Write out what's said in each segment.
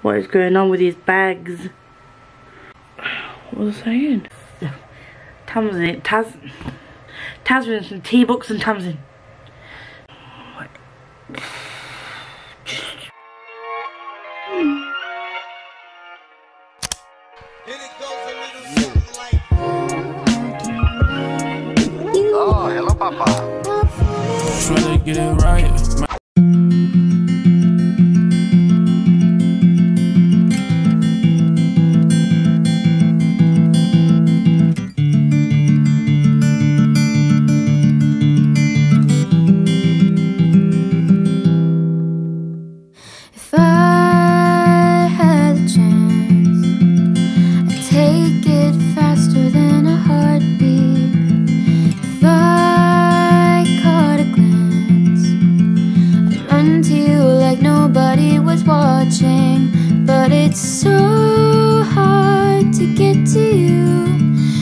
what is going on with these bags. What was I saying? Tamsin, Tamsin, some tea books and Tamsin. Oh, hello, Papa. Try to get it right. If I had a chance, I'd take it faster than a heartbeat. If I caught a glance, I'd run to you like nobody was watching. But it's so hard to get to you,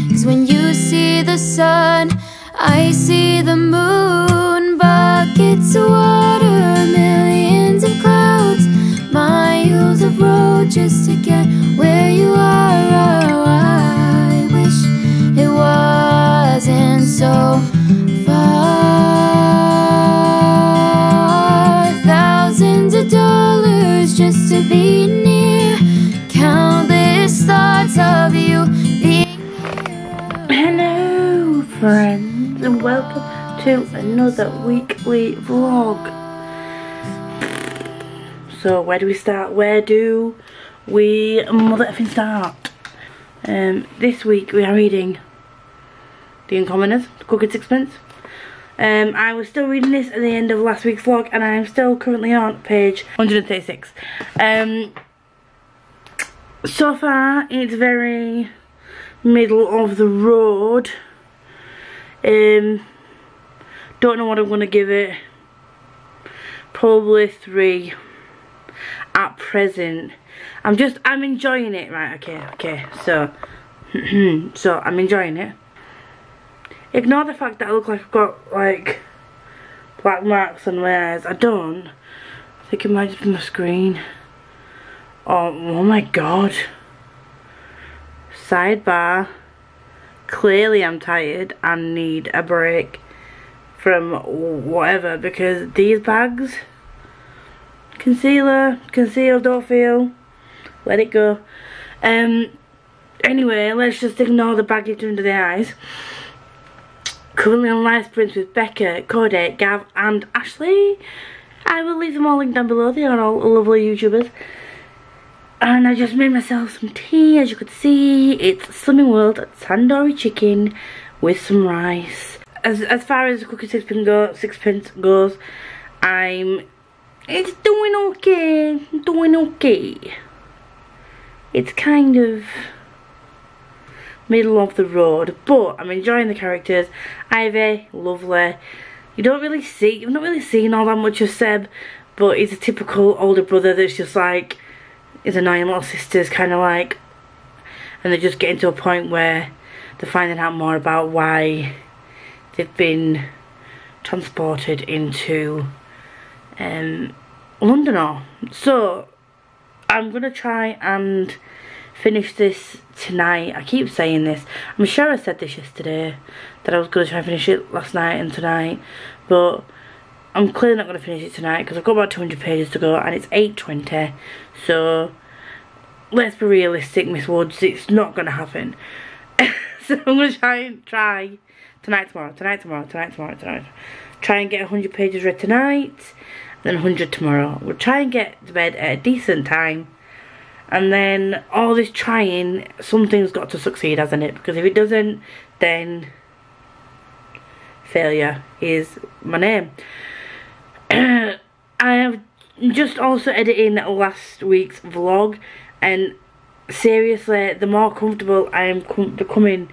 'cause when you see the sun, I see the moon. Buckets of water, millions of clouds, miles of road just to get where you are. Oh, I wish it wasn't so far. Thousands of dollars just to be near. Countless thoughts of you being here. Hello friends, and welcome to another weekly vlog. So where do we start? Where do we mother effing start? This week we are reading The Uncommoners, Cooking Sixpence. I was still reading this at the end of last week's vlog, and I'm still currently on page 136. So far it's very middle of the road. Don't know what I'm gonna give it. Probably 3 at present. I'm enjoying it. Right, okay, so so I'm enjoying it. Ignore the fact that I look like I've got like black marks on my eyes. I don't. I think it might just be my screen. Oh my god. Sidebar. Clearly I'm tired and need a break from whatever, because these bags, conceal, don't feel, let it go. Anyway, let's just ignore the baggage under the eyes. Currently on live sprints with Becca, Cody, Gav and Ashley. I will leave them all linked down below. They are all lovely YouTubers. And I just made myself some tea. As you could see, it's Slimming World tandoori chicken with some rice. As far as the cooking sixpence goes, it's doing okay. It's kind of middle of the road, but I'm enjoying the characters. Ivy, lovely. You've not really seen all that much of Seb, but he's a typical older brother that's just like his annoying little sisters, kind of like, and they're just getting to a point where they're finding out more about why they've been transported into London. So I'm gonna try and finish this tonight. I keep saying this. I'm sure I said this yesterday, that I was gonna try and finish it last night and tonight, but I'm clearly not gonna finish it tonight because I've got about 200 pages to go and it's 8:20. So let's be realistic, Miss Woods, it's not gonna happen. So I'm gonna try tonight, tomorrow. Try and get 100 pages read tonight, then 100 tomorrow. We'll try and get to bed at a decent time, and then all this trying, something's got to succeed, hasn't it? Because if it doesn't, then failure is my name. I have just also editing last week's vlog, and seriously, the more comfortable I am becoming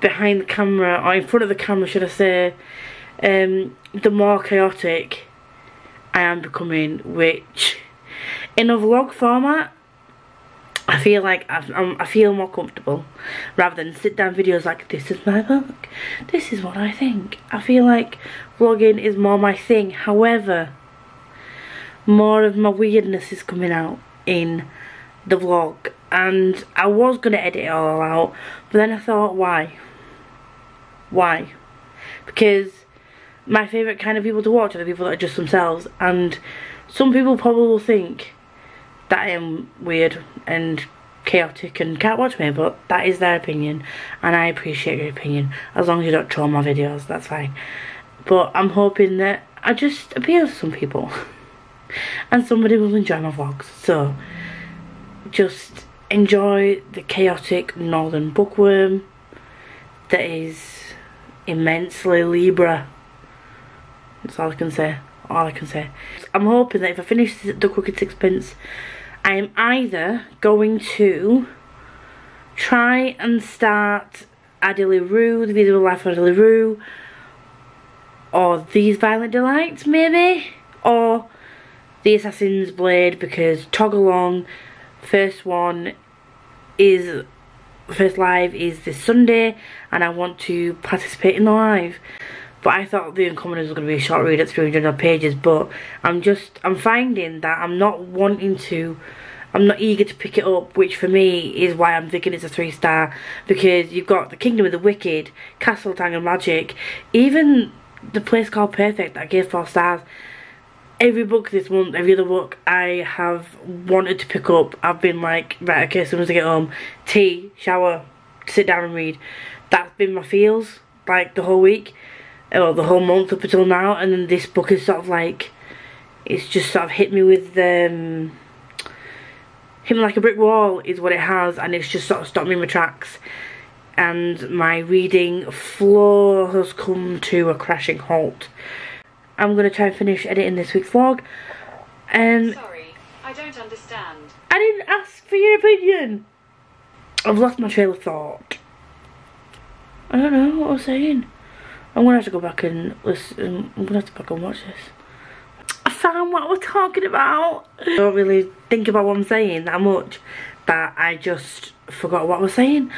behind the camera, or in front of the camera should I say, the more chaotic I am becoming, which in a vlog format I feel like I feel more comfortable, rather than sit down videos like, this is my book, this is what I think. I feel like vlogging is more my thing. However, more of my weirdness is coming out in the vlog, and I was going to edit it all out, but then I thought, why? Because my favourite kind of people to watch are the people that are just themselves, and some people probably will think that I am weird and chaotic and can't watch me, but that is their opinion, and I appreciate your opinion. As long as you don't troll my videos, that's fine. But I'm hoping that I just appeal to some people and somebody will enjoy my vlogs. So just enjoy the chaotic northern bookworm that is immensely Libra. That's all I can say. I'm hoping that if I finish The Crooked Sixpence, I am either going to try and start Adele Rue, The Visible Life of Adele Rue, or These Violent Delights maybe, or The Assassin's Blade, because Toggle Along, first live is this Sunday, and I want to participate in the live. But I thought The Uncommoners was going to be a short read at 300 pages, but I'm finding that I'm not eager to pick it up, which for me is why I'm thinking it's a 3-star, because you've got The Kingdom of the Wicked, Castle Tang and Magic, even The Place Called Perfect that I gave 4 stars. Every book this month, every other book I have wanted to pick up, I've been like, right, okay, as soon as I get home, tea, shower, sit down and read. That's been my feels, like, the whole week, or the whole month up until now, and then this book is sort of like, it's just sort of hit me with, hit me like a brick wall is what it has, and it's just sort of stopped me in my tracks, and my reading flow has come to a crashing halt. I'm going to try and finish editing this week's vlog. Sorry, I don't understand. I didn't ask for your opinion. I've lost my trail of thought. I don't know what I was saying. I'm going to have to go back and listen. I'm going to have to go back and watch this. I found what I was talking about. I don't really think about what I'm saying that much, that I just forgot what I was saying.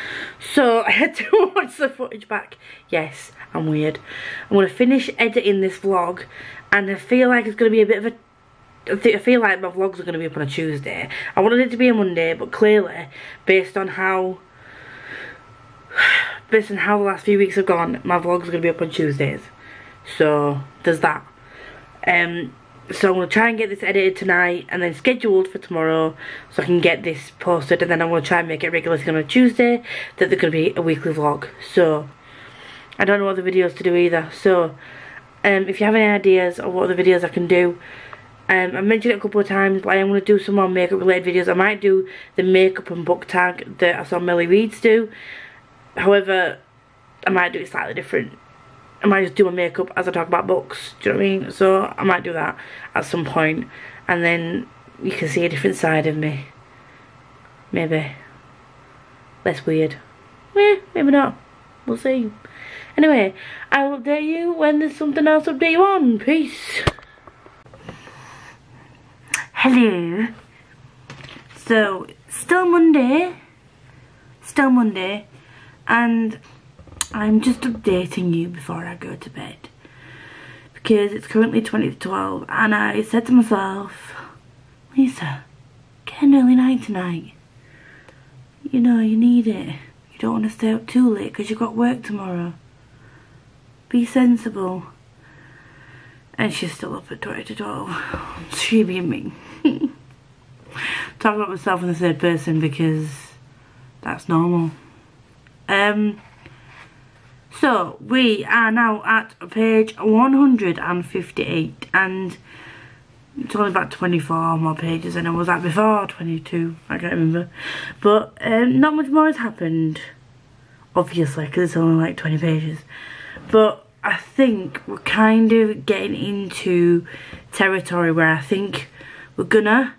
So I had to watch the footage back. Yes, I'm weird. I'm going to finish editing this vlog, and I feel like it's going to be a bit of a... I feel like my vlogs are going to be up on a Tuesday. I wanted it to be a Monday, but clearly, based on how the last few weeks have gone, my vlogs are going to be up on Tuesdays. So there's that. So I'm going to try and get this edited tonight and then scheduled for tomorrow, so I can get this posted, and then I'm going to try and make it regularly on a Tuesday that there's going to be a weekly vlog. So I don't know what the videos to do either. So if you have any ideas of what the videos I can do, I mentioned it a couple of times, but I am going to do some more makeup related videos. I might do the makeup and book tag that I saw Melly Reads do. However, I might do it slightly different. I might just do my makeup as I talk about books, do you know what I mean? So I might do that at some point, and then you can see a different side of me. Maybe. Less weird. Maybe not. We'll see. Anyway, I will update you when there's something else to update you on. Peace. Hello. So, still Monday, and I'm just updating you before I go to bed, because it's currently 20 to 12, and I said to myself, Lisa, get an early night tonight. You know, you need it. You don't want to stay up too late because you've got work tomorrow. Be sensible. And she's still up at 20 to 12. She being me. Talk about myself in the third person because that's normal. So we are now at page 158, and it's only about 24 more pages than I was at before, 22, I can't remember. But not much more has happened, obviously, because it's only like 20 pages. But I think we're kind of getting into territory where I think we're gonna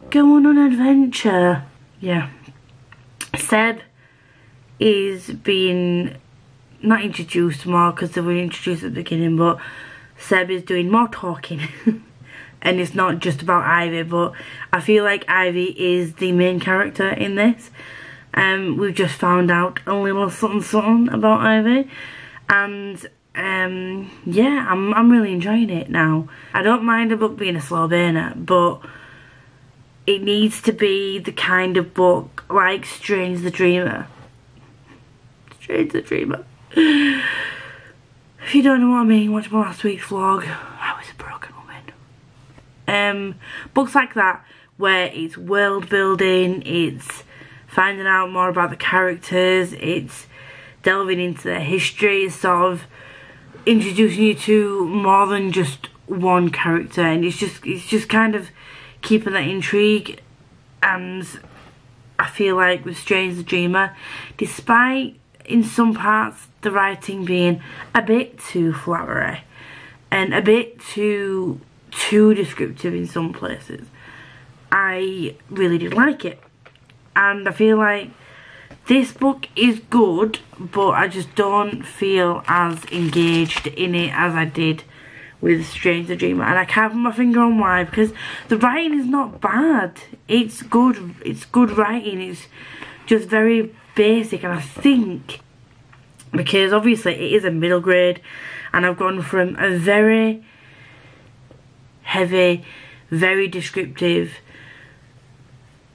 go on an adventure. Yeah. Seb is being not introduced more because they were introduced at the beginning, but Seb is doing more talking. And it's not just about Ivy, but I feel like Ivy is the main character in this. We've just found out a little something about Ivy, and yeah, I'm really enjoying it now. I don't mind a book being a slow burner, but it needs to be the kind of book like Strange the Dreamer. Strange the Dreamer. If you don't know what I mean, watch my last week's vlog. I was a broken woman. Books like that, where it's world building, it's finding out more about the characters, it's delving into their history, it's sort of introducing you to more than just one character, and it's just kind of keeping that intrigue. And I feel like with Strange the Dreamer, despite in some parts the writing being a bit too flowery and a bit too descriptive in some places, I really did like it. And I feel like this book is good, but I just don't feel as engaged in it as I did with Strange the Dreamer. And I can't put my finger on why, because the writing is not bad. It's good writing. It's just very basic. And I think because obviously it is a middle grade, and I've gone from a very heavy, very descriptive,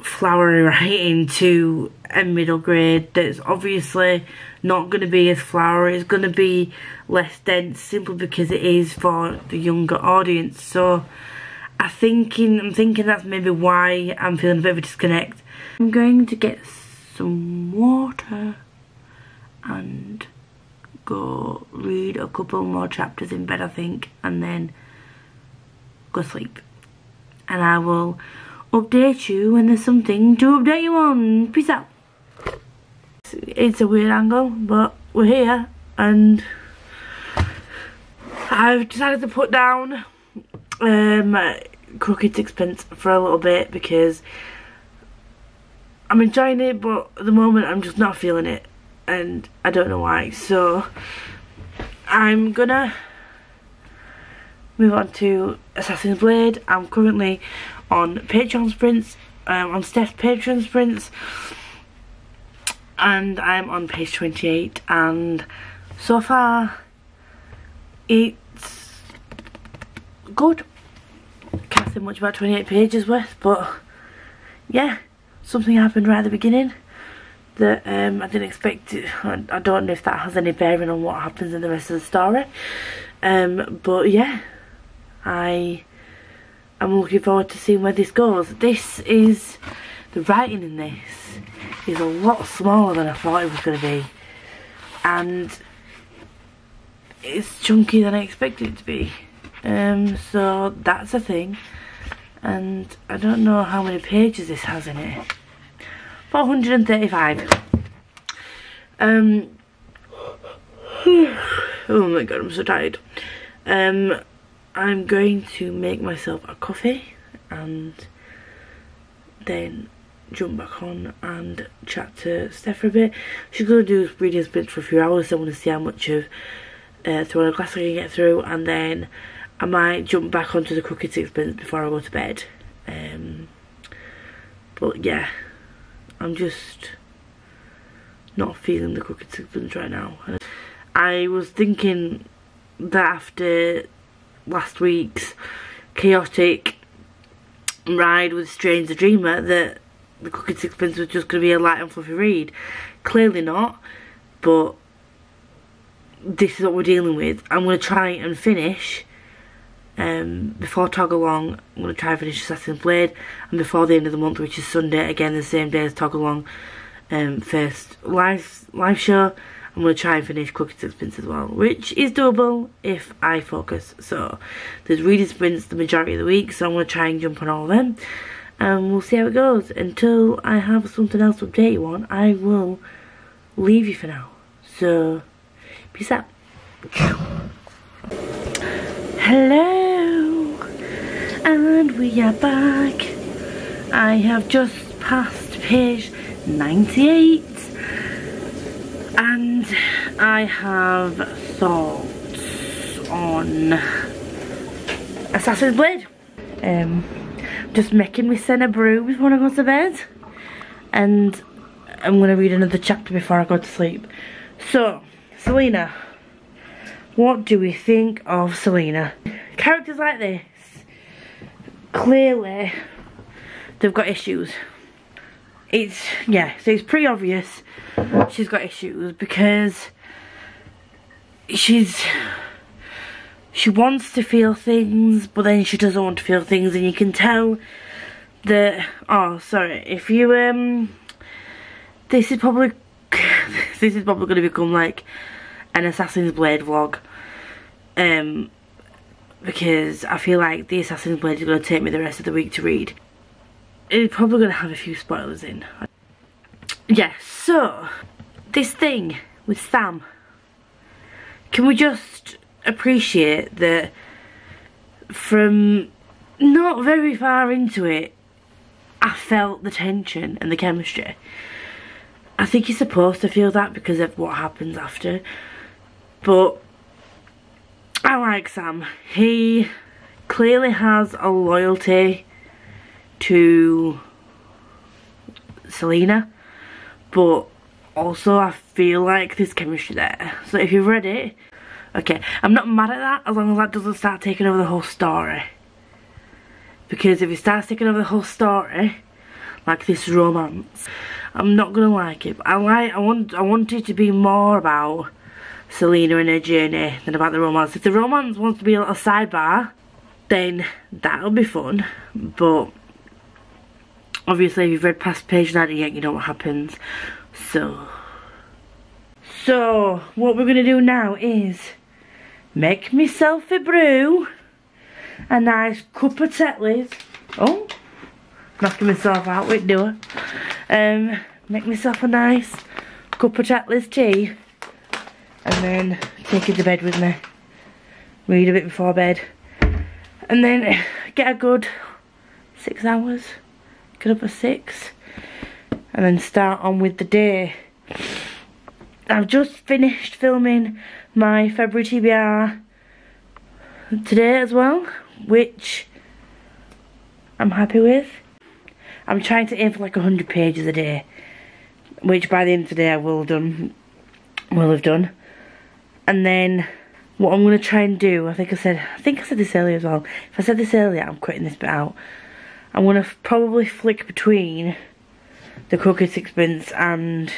flowery writing to a middle grade that's obviously not going to be as flowery. It's going to be less dense, simply because it is for the younger audience. So I'm thinking that's maybe why I'm feeling a bit of a disconnect. I'm going to get some water and go read a couple more chapters in bed, I think, and then go sleep. And I will update you when there's something to update you on. Peace out. It's a weird angle, but we're here, and I've decided to put down Crooked Sixpence for a little bit because I'm enjoying it, but at the moment I'm just not feeling it, and I don't know why. So I'm gonna move on to Assassin's Blade. I'm currently on Patreon sprints, on Steph's Patreon sprints, and I'm on page 28, and so far it's good. Can't say much about 28 pages worth, but yeah, something happened right at the beginning that I didn't expect it. I don't know if that has any bearing on what happens in the rest of the story, but yeah, I'm looking forward to seeing where this goes. The writing in this is a lot smaller than I thought it was going to be, and it's chunkier than I expected it to be. So that's a thing, and I don't know how many pages this has in it. 435. Oh my god, I'm so tired. I'm going to make myself a coffee and then jump back on and chat to Steph for a bit. She's going to do reading sprints for a few hours, so I want to see how much of throwing a glass I can get through, and then I might jump back onto the Crooked Sixpence before I go to bed. But yeah, I'm just not feeling the Crooked Sixpence right now. I was thinking that after last week's chaotic ride with Strange the Dreamer that the Crooked Sixpence was just going to be a light and fluffy read. Clearly not, but this is what we're dealing with. I'm going to try and finish before Tog Along. I'm going to try and finish Assassin's Blade, and before the end of the month, which is Sunday, again the same day as Tog Along, first live show, I'm going to try and finish Crooked Sixpence as well, which is doable if I focus. So there's reading sprints the majority of the week, so I'm going to try and jump on all of them, and we'll see how it goes. Until I have something else to update you on, I will leave you for now. So peace out. Hello, and we are back. I have just passed page 98, and I have thoughts on Assassin's Blade. Just making me send a brew before I go to bed, and I'm going to read another chapter before I go to sleep. So, Selena. What do we think of Selena? Characters like this clearly they've got issues. It's, yeah, so it's pretty obvious she's got issues because she wants to feel things, but then she doesn't want to feel things, and you can tell that, oh, sorry, if you, this is probably going to become like an Assassin's Blade vlog, because I feel like the Assassin's Blade is going to take me the rest of the week to read. It's probably going to have a few spoilers in. Yeah, so, this thing with Sam, can we just appreciate that from not very far into it, I felt the tension and the chemistry. I think you're supposed to feel that because of what happens after, but I like Sam. He clearly has a loyalty to Selena, but also I feel like there's chemistry there. So if you've read it, okay, I'm not mad at that as long as that doesn't start taking over the whole story. Because if it starts taking over the whole story, like this romance, I'm not gonna like it. But I want it to be more about Selena and her journey than about the romance. If the romance wants to be a little sidebar, then that'll be fun. But obviously, if you've read past page 98, you know what happens. So what we're gonna do now is make myself a brew, a nice cup of Tetley's. Oh, knocking myself out with doer. Make myself a nice cup of Tetley's tea, and then take it to bed with me. Read a bit before bed, and then get a good 6 hours. Get up at 6, and then start on with the day. I've just finished filming my February TBR today as well, which I'm happy with. I'm trying to aim for like 100 pages a day, which by the end of the day I will have done. And then what I'm gonna try and do, I think I said this earlier as well. If I said this earlier, I'm cutting this bit out. I'm gonna probably flick between the Crooked Sixpence and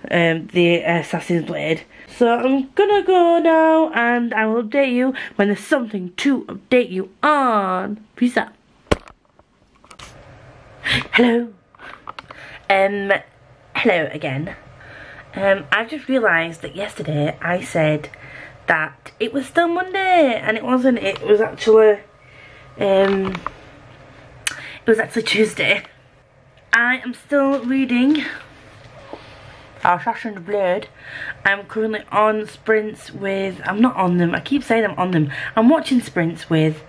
the Assassin's Blade. So I'm gonna go now, and I will update you when there's something to update you on. Peace out. Hello. Hello again. I've just realised that yesterday I said that it was still Monday, and it wasn't. It was actually Tuesday. I am still reading Assassin's Blade. I'm currently on sprints with, I'm not on them, I keep saying I'm on them. I'm watching sprints with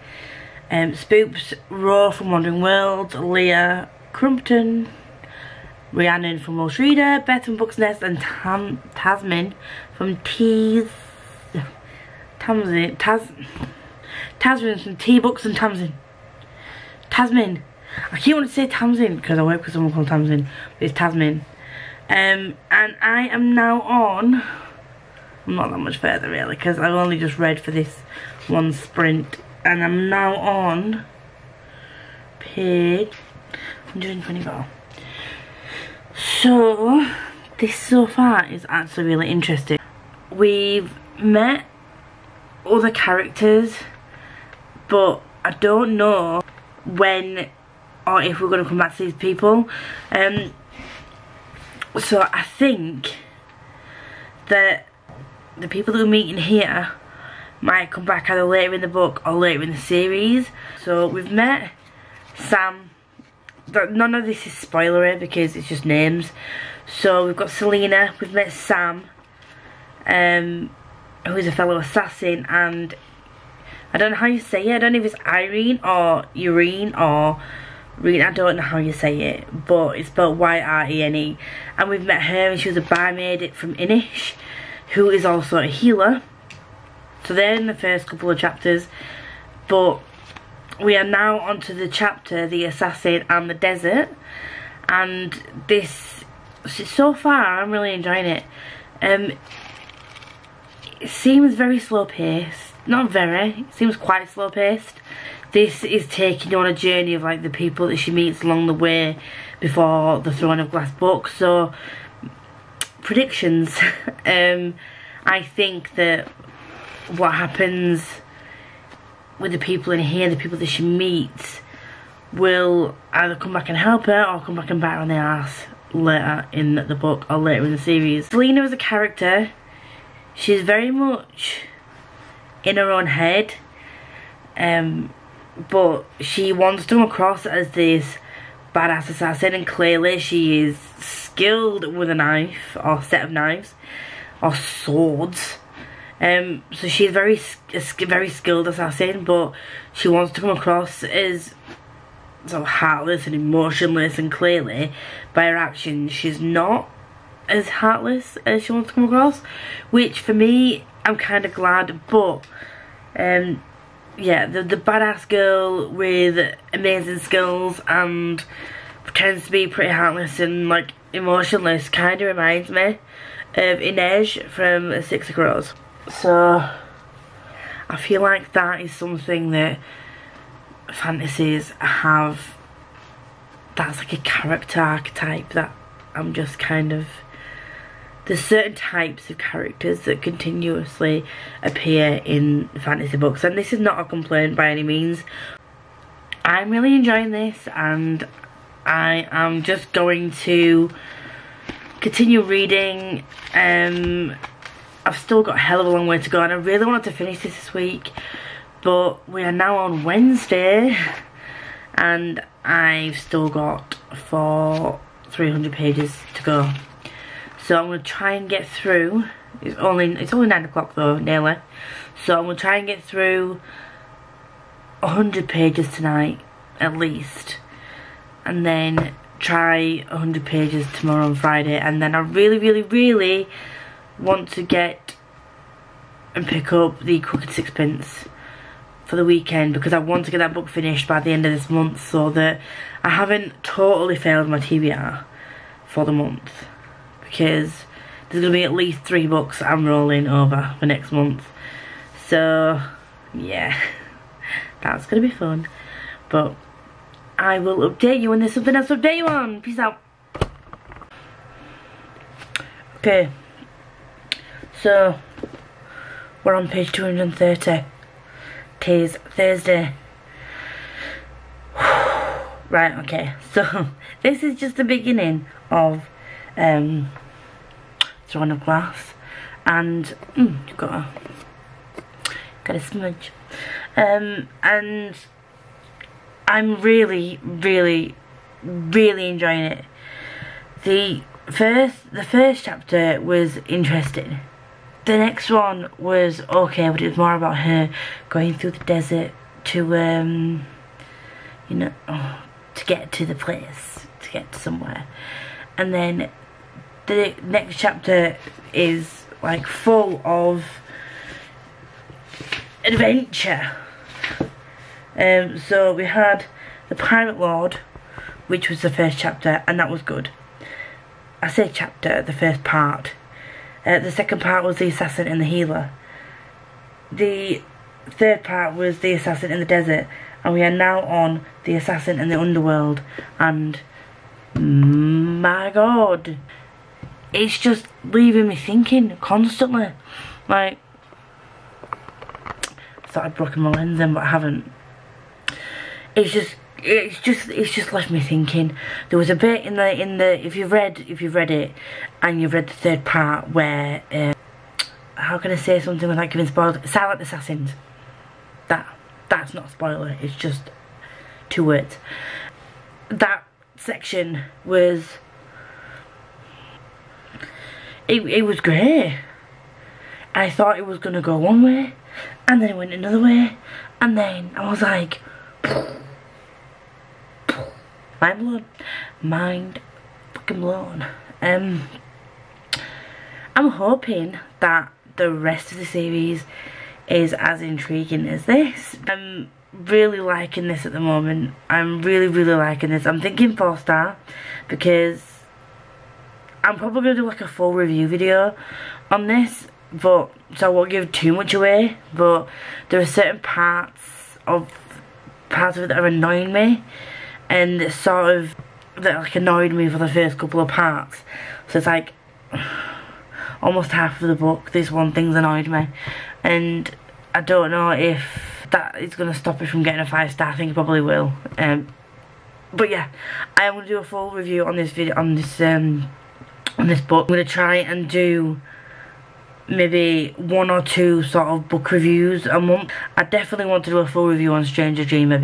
Spoops, Ro from Wandering Worlds, Leah Crumpton, Rhiannon from Welsh Reader, Beth from Books Nest, and Tasmin from Tasmin from Tea Books and Tasmin. I keep wanting to say Tamsin because I work with someone called Tamsin, but it's Tasmin. And I am now on, I'm not that much further really because I've only just read for this one sprint, and I'm now on page 124. So this so far is actually really interesting. We've met other characters, but I don't know when or if we're going to come back to these people. So I think that the people that we're meeting here might come back either later in the book or later in the series. So we've met Sam. None of this is spoilery because it's just names. So we've got Selena, we've met Sam, who is a fellow assassin, and I don't know how you say it. I don't know if it's Irene or Urine or Reen. I don't know how you say it, but it's spelled Y-R-E-N-E. And we've met her, and she was a barmaid from Inish, who is also a healer. So they're in the first couple of chapters, but we are now onto the chapter, The Assassin and the Desert. And this, so far, I'm really enjoying it. It seems very slow paced. not very, it seems quite slow paced. This is taking you on a journey of like the people that she meets along the way before the Throne of Glass book. So predictions. I think that what happens with the people in here, the people that she meets, will either come back and help her or come back and bite her on the ass later in the book or later in the series. Selena as a character, she's very much in her own head, but she wants to come across as this badass assassin, and clearly she is skilled with a knife or set of knives or swords. So she's a very skilled assassin, but she wants to come across as so heartless and emotionless, and clearly by her actions she's not as heartless as she wants to come across, which for me I'm kind of glad. But yeah, the badass girl with amazing skills and pretends to be pretty heartless and like emotionless kind of reminds me of Inej from Six of Crows. So I feel like that is something that fantasies have, that's like a character archetype that I'm just kind of, there's certain types of characters that continuously appear in fantasy books, and this is not a complaint by any means. I'm really enjoying this, and I am just going to continue reading. I've still got a hell of a long way to go, and I really wanted to finish this week, but we are now on Wednesday and I've still got 300 pages to go. So I'm going to try and get through, it's only 9 o'clock though, nearly. So I'm going to try and get through 100 pages tonight at least, and then try 100 pages tomorrow on Friday, and then I really want to get and pick up the Crooked Sixpence for the weekend, because I want to get that book finished by the end of this month so that I haven't totally failed my TBR for the month, because there's going to be at least 3 books I'm rolling over for next month. So yeah, that's going to be fun, but I will update you when there's something else to update you on. Peace out. Okay, so we're on page 230. Today's Thursday. Right, okay, so this is just the beginning of Throne of Glass, and you've got a smudge, and I'm really enjoying it. The first chapter was interesting. The next one was okay, but it was more about her going through the desert to you know, to get to the place, to get to somewhere. And then the next chapter is like full of adventure. So we had the Pirate Lord, which was the first chapter, and that was good. I say chapter, the first part. The second part was the Assassin and the Healer. The third part was the Assassin in the Desert, and we are now on the Assassin in the Underworld, and my god, it's just leaving me thinking constantly. Like, I thought I'd broken my lens then, but I haven't. It's just left me thinking. There was a bit in the if you've read it and you've read the third part where how can I say something without giving spoilers? Silent Assassins. That's not a spoiler, it's just 2 words. That section was it was great. I thought it was gonna go one way, and then it went another way, and then I was like, mind blown. Mind fucking blown. I'm hoping that the rest of the series is as intriguing as this. I'm really liking this at the moment. I'm really liking this. I'm thinking 4-star, because I'm probably going to do like a full review video on this, but so I won't give too much away, but there are certain parts of it that are annoying me, and that like annoyed me for the first couple of parts. So it's like almost half of the book, this one thing's annoyed me, and I don't know if that is going to stop it from getting a 5-star. I think it probably will. But yeah, I am going to do a full review on this video, on this book. I'm going to try and do maybe 1 or 2 sort of book reviews a month. I definitely want to do a full review on Stranger Dreamer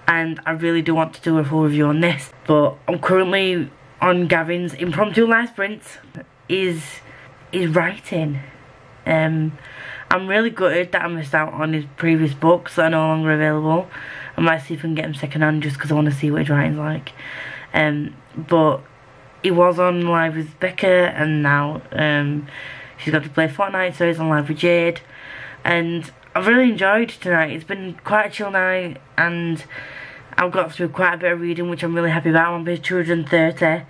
and I really do want to do a full review on this, but I'm currently on Gavin's impromptu life sprints is writing. I'm really gutted that I missed out on his previous books that are no longer available. I might see if I can get them second hand just because I want to see what his writing's like. But he was on live with Becca, and now she's got to play Fortnite, so he's on live with Jade. And I've really enjoyed tonight. It's been quite a chill night, and I've got through quite a bit of reading, which I'm really happy about. I'm on page 230,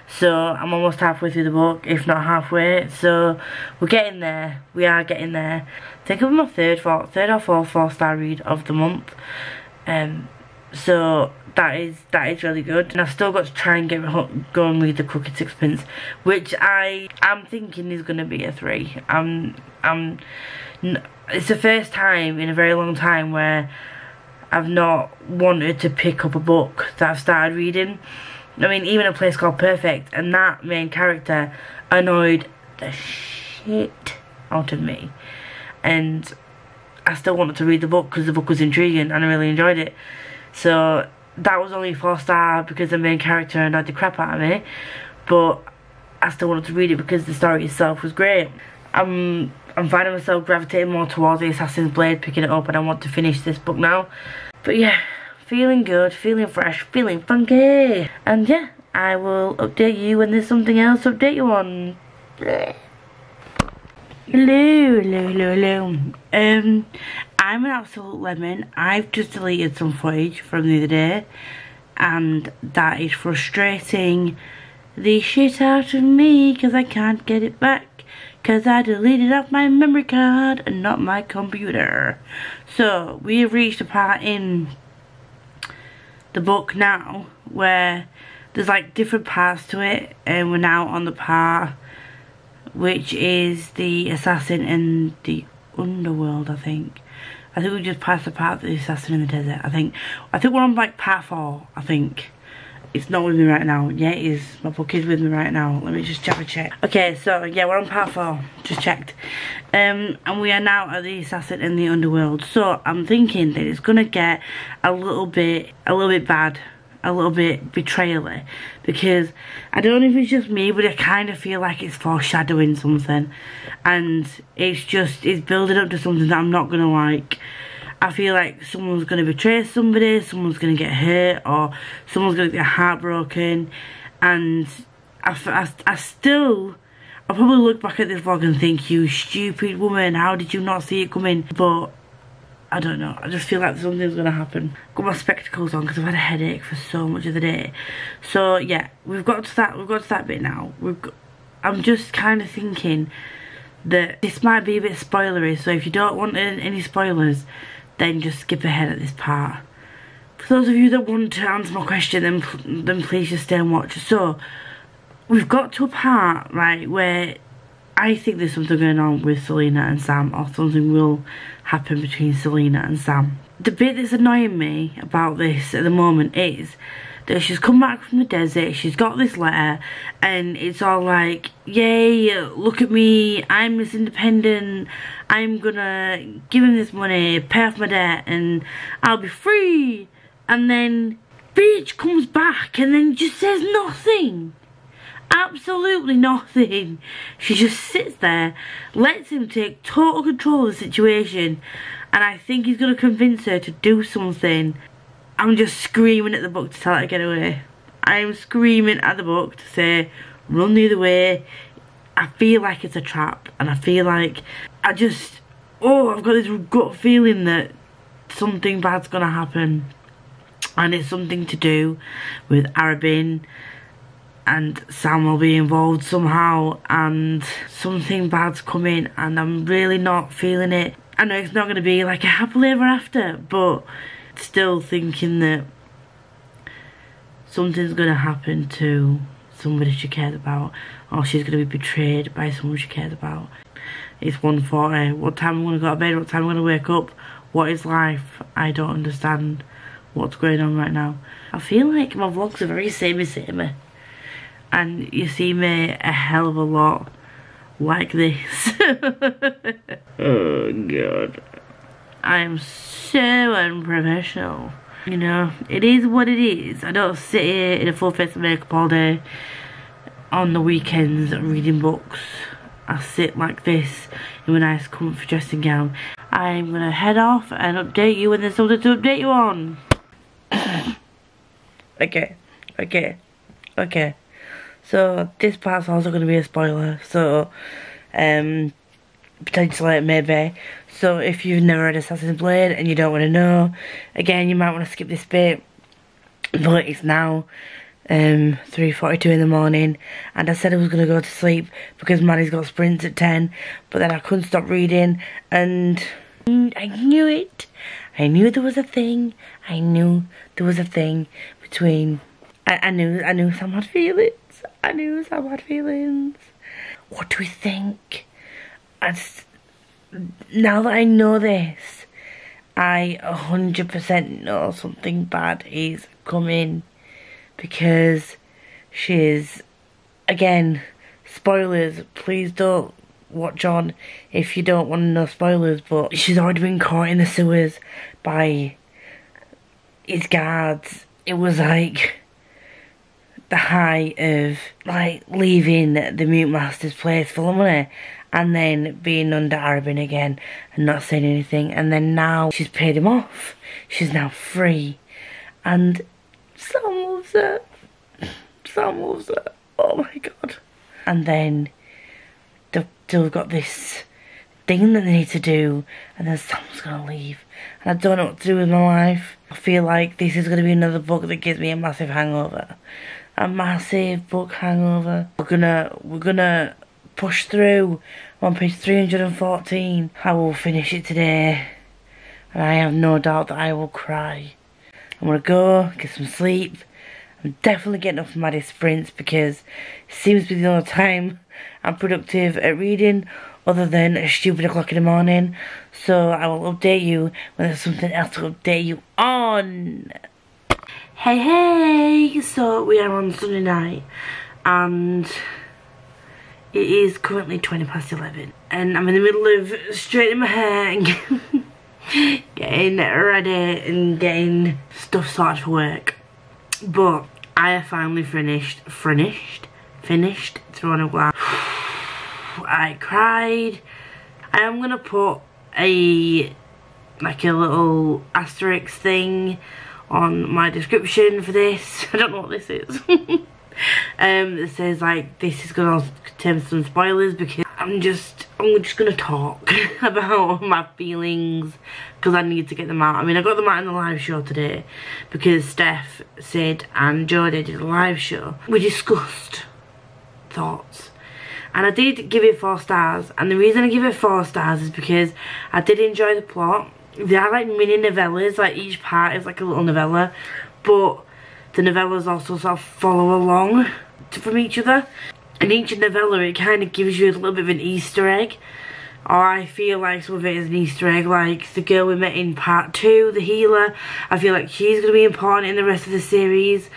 so I'm almost halfway through the book, if not halfway. So we're getting there. We are getting there. I think it'll be my third or fourth 4-star read of the month. So that is really good. And I've still got to try and go and read The Crooked Sixpence, which I'm thinking is going to be a 3. It's the first time in a very long time where I've not wanted to pick up a book that I've started reading. I mean, even A Place Called Perfect, and that main character annoyed the shit out of me. And I still wanted to read the book because the book was intriguing and I really enjoyed it. So that was only 4-star because the main character annoyed the crap out of me, but I still wanted to read it because the story itself was great. I'm finding myself gravitating more towards the Assassin's Blade, picking it up, and I want to finish this book now. But yeah, feeling good, feeling fresh, feeling funky. And yeah, I will update you when there's something else to update you on. Hello. I'm an absolute lemon. I've just deleted some footage from the other day, and that is frustrating the shit out of me because I can't get it back. Because I deleted off my memory card and not my computer. So we have reached a part in the book now where there's like different parts to it, and we're now on the part which is the assassin in the underworld. I think we just passed the part of the assassin in the desert. I think we're on like part 4. I think. It's not with me right now. Yeah, it is. My book is with me right now. Let me just have a check. Okay, so yeah, we're on part 4. Just checked. And we are now at the assassin in the underworld. So I'm thinking that it's gonna get a little bit bad, a little bit betrayally, because I don't know if it's just me, but I kind of feel like it's foreshadowing something, and it's building up to something that I'm not gonna like. I feel like someone's going to betray somebody, someone's going to get hurt, or someone's going to get heartbroken. And I'll probably look back at this vlog and think, you stupid woman, how did you not see it coming? But I don't know, I just feel like something's going to happen. Got my spectacles on because I've had a headache for so much of the day. So yeah, we've got to that bit now. I'm just kind of thinking that this might be a bit spoilery, so if you don't want any spoilers, then just skip ahead at this part. For those of you that want to answer my question, then please just stay and watch. So we've got to a part, right, where I think there's something going on with Selena and Sam, or something will happen between Selena and Sam. The bit that's annoying me about this at the moment is that she's come back from the desert, she's got this letter, and it's all like, yay, look at me, I'm Miss Independent, I'm gonna give him this money, pay off my debt, and I'll be free. And then bitch comes back and then just says nothing. Absolutely nothing. She just sits there, lets him take total control of the situation, and I think he's gonna convince her to do something. I'm just screaming at the book to tell her to get away. I am screaming at the book to say, run the other way. I feel like it's a trap, and I feel like I've got this gut feeling that something bad's gonna happen, and it's something to do with Arabin and Sam will be involved somehow, and something bad's coming, and I'm really not feeling it. I know it's not going to be like a happily ever after, but still thinking that something's going to happen to somebody she cares about, or she's going to be betrayed by someone she cares about. It's 1:40. What time am I going to go to bed? What time am I going to wake up? What is life? I don't understand what's going on right now. I feel like my vlogs are very samey, and you see me a hell of a lot like this. Oh god, I am so unprofessional. You know, it is what it is. I don't sit here in a full face of makeup all day on the weekends reading books. I sit like this in a nice comfy dressing gown. I'm gonna head off and update you when there's something to update you on. Okay. So this part's also gonna be a spoiler. So potentially maybe. So if you've never read Assassin's Blade and you don't want to know, again you might want to skip this bit. But it's now 3:42 in the morning, and I said I was going to go to sleep because Maddie's got sprints at 10, but then I couldn't stop reading, and I knew it. I knew there was a thing. I knew there was a thing between... I knew Sam had feelings. I knew Sam had feelings. What do we think? Now that I know this, I 100% know something bad is coming, because she's, again, spoilers, please don't watch on if you don't want to know spoilers, but she's already been caught in the sewers by his guards. It was like the height of like leaving the Mute Master's place full of money and then being under Arabin again and not saying anything, and then now she's paid him off. She's now free, and Sam loves her. Sam loves her. Oh my god. And then they've still got this thing that they need to do, and then Sam's gonna leave, and I don't know what to do with my life. I feel like this is gonna be another book that gives me a massive hangover. A massive book hangover. We're gonna push through. I'm on page 314. I will finish it today, and I have no doubt that I will cry. I'm gonna go get some sleep. I'm definitely getting up for Maddie's sprints because it seems to be the only time I'm productive at reading other than a stupid o'clock in the morning. So I will update you when there's something else to update you on. Hey, so we are on Sunday night and it is currently 11:20 and I'm in the middle of straightening my hair and getting ready and getting stuff sorted for work. But I have finally finished Throne of Glass. I cried. I am gonna put a little asterisk thing on my description for this. I don't know what this is. It says like this is gonna contain some spoilers because I'm just gonna talk about my feelings because I need to get them out. I mean, I got them out in the live show today because Steph, Sid and Jodie did a live show. We discussed thoughts and I did give it 4 stars, and the reason I give it 4 stars is because I did enjoy the plot. They are like mini novellas, like each part is like a little novella, but the novellas also sort of follow along from each other. And each novella, it kind of gives you a little bit of an Easter egg. Or I feel like some of it is an Easter egg, like the girl we met in part 2, the healer. I feel like she's going to be important in the rest of the series.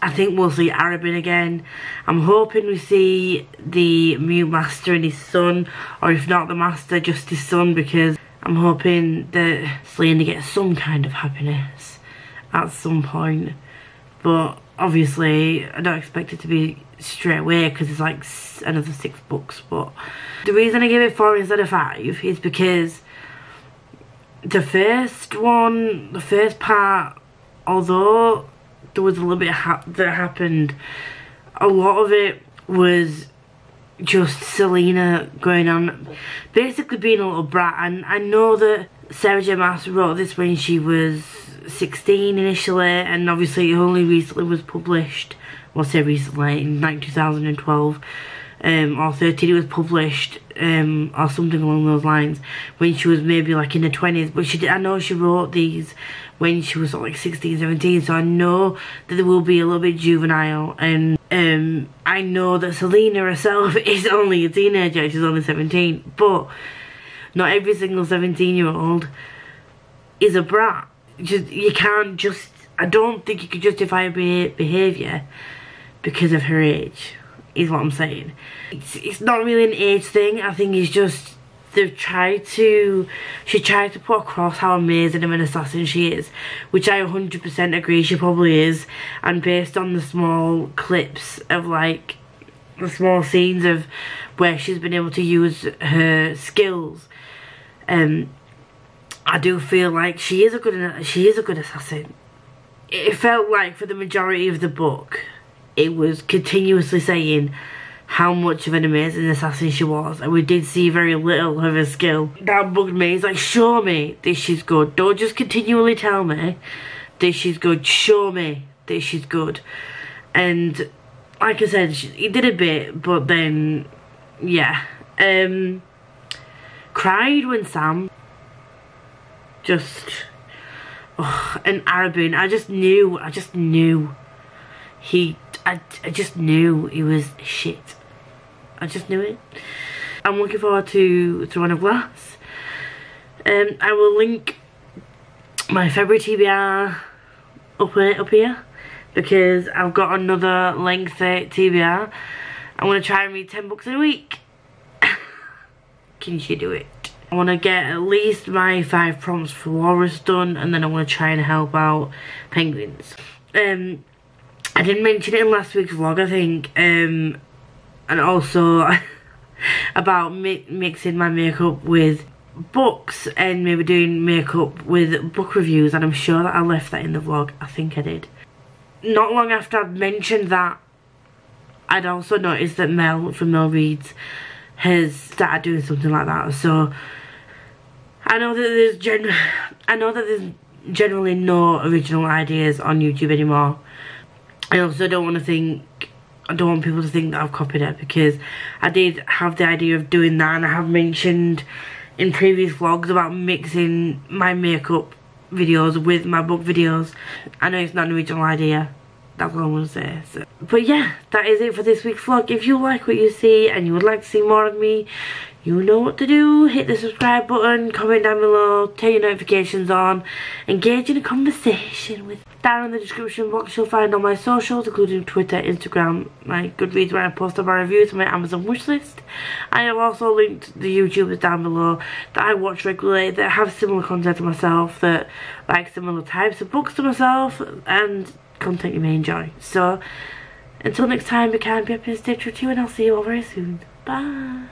I think we'll see Arabin again. I'm hoping we see the Mute Master and his son, or if not the Master, just his son, because I'm hoping that Selena gets some kind of happiness at some point. But obviously I don't expect it to be straight away because it's like another 6 books. But the reason I give it 4 instead of 5 is because the first part, although there was a little bit that happened, a lot of it was just Selena going on, basically being a little brat. And I know that Sarah J Maas wrote this when she was 16 initially, and obviously it only recently was published. Well, say recently, in like 2012 or 13, it was published, or something along those lines, when she was maybe like in her 20s. But I know she wrote these when she was like 16, 17, so I know that they will be a little bit juvenile. And I know that Selena herself is only a teenager, she's only 17, but not every single 17-year-old is a brat. You can't just, I don't think you can justify her behaviour because of her age, is what I'm saying. It's not really an age thing. I think it's just she tried to put across how amazing of an assassin she is, which I 100% agree she probably is. And based on the small clips of like the small scenes of where she's been able to use her skills, I do feel like she is a good assassin. It felt like for the majority of the book, it was continuously saying how much of an amazing assassin she was, and we did see very little of her skill. That bugged me. It's like, show me that she's good. Don't just continually tell me that she's good. Show me that she's good. And like I said, he did a bit, but then, yeah. Cried when Sam just, and Arabin, I just knew he was shit. I just knew it. I'm looking forward to Throne of Glass. I will link my February TBR up here, because I've got another lengthy TBR. I'm going to try and read 10 books in a week. Can she do it? I want to get at least my 5 prompts for Walrus done, and then I want to try and help out Penguins. I didn't mention it in last week's vlog, I think, and also about mixing my makeup with books and maybe doing makeup with book reviews, and I'm sure that I left that in the vlog. I think I did. Not long after I'd mentioned that, I'd also noticed that Mel from Mel Reads has started doing something like that. So I know that there's generally no original ideas on YouTube anymore. I also don't want people to think that I've copied it, because I did have the idea of doing that, and I have mentioned in previous vlogs about mixing my makeup videos with my book videos. I know it's not an original idea, that's all I'm going to say. So, but yeah, that is it for this week's vlog. If you like what you see and you would like to see more of me, you know what to do. Hit the subscribe button, comment down below, turn your notifications on, engage in a conversation with. Down in the description box you'll find all my socials, including Twitter, Instagram, my Goodreads where I post all my reviews, and my Amazon wishlist. I have also linked the YouTubers down below that I watch regularly, that have similar content to myself, that like similar types of books to myself, and content you may enjoy. So until next time, be kind, be happy, and stay true to you, and I'll see you all very soon. Bye.